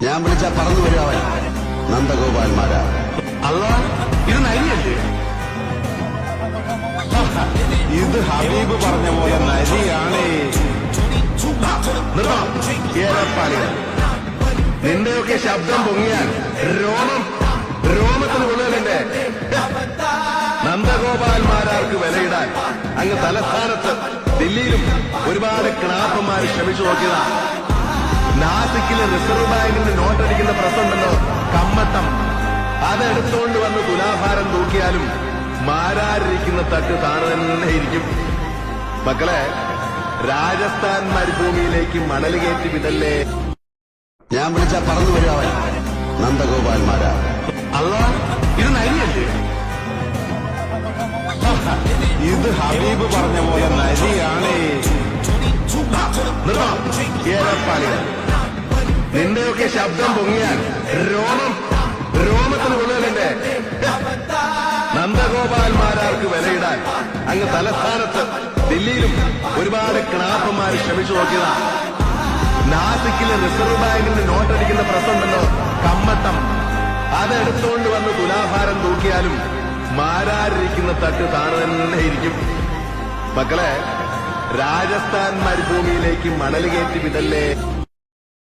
ഞാൻ വിളിച്ചാ പറന്നു വരാവൻ നന്ദഗോപാൽമാരാ. അല്ല, ഇത് നരിയല്ലേ? ഇത് ഹബീബ് പറഞ്ഞ പോലെ നരിയാണേ. ഏറെപ്പാളികൾ നിന്റെയൊക്കെ ശബ്ദം പൊങ്ങിയാൽ രോമത്തിന് കൊള്ളുകയല്ലേ? നന്ദഗോപാൽമാരാർക്ക് വിലയിടാൻ അങ്ങ് തലസ്ഥാനത്ത് ദില്ലിയിലും ഒരുപാട് ക്ലാപ്പന്മാർ ശ്രമിച്ചു നോക്കിയതാ. നാസിക്കിലെ റിസർവ് ബാങ്കിന്റെ നോട്ടടിക്കുന്ന പ്രശ്നമുണ്ടല്ലോ, കമ്മട്ടം. അതെടുത്തുകൊണ്ട് വന്ന് തുലാഭാരം തൂക്കിയാലും മാരാരിരിക്കുന്ന തട്ട് താണു തന്നെ ഇരിക്കും. മക്കളെ, രാജസ്ഥാൻ മരുഭൂമിയിലേക്ക് മണൽ കയറ്റി വിടല്ലേ. ഞാൻ വിളിച്ചാ പറന്നു വരാവൻ നന്ദഗോപാൽമാരാ. അല്ല, ഇത് നരിയല്ലേ? ഇത് ഹബീബ് പറഞ്ഞ പോലെ നരിയാണേ. ഏറെപ്പാളികൾ നിന്റെയൊക്കെ ശബ്ദം പൊങ്ങിയാൽ രോമത്തിന് കൊള്ളുകയല്ലേ? നന്ദഗോപാൽമാരാർക്ക് വിലയിടാൻ അങ്ങ് തലസ്ഥാനത്ത് ദില്ലിയിലും ഒരുപാട് ക്ലാപ്പന്മാർ ശ്രമിച്ചു നോക്കിയതാ. നാസിക്കിലെ റിസർവ് ബാങ്കിന്റെ നോട്ടടിക്കുന്ന പ്രശ്നമുണ്ടല്ലോ, കമ്മട്ടം. അതെടുത്തുകൊണ്ട് വന്ന് തുലാഭാരം തൂക്കിയാലും മാരാരിരിക്കുന്ന തട്ട് താണു തന്നെ ഇരിക്കും. മക്കളെ, രാജസ്ഥാൻ മരുഭൂമിയിലേക്ക് മണൽ കയറ്റി വിടല്ലേ.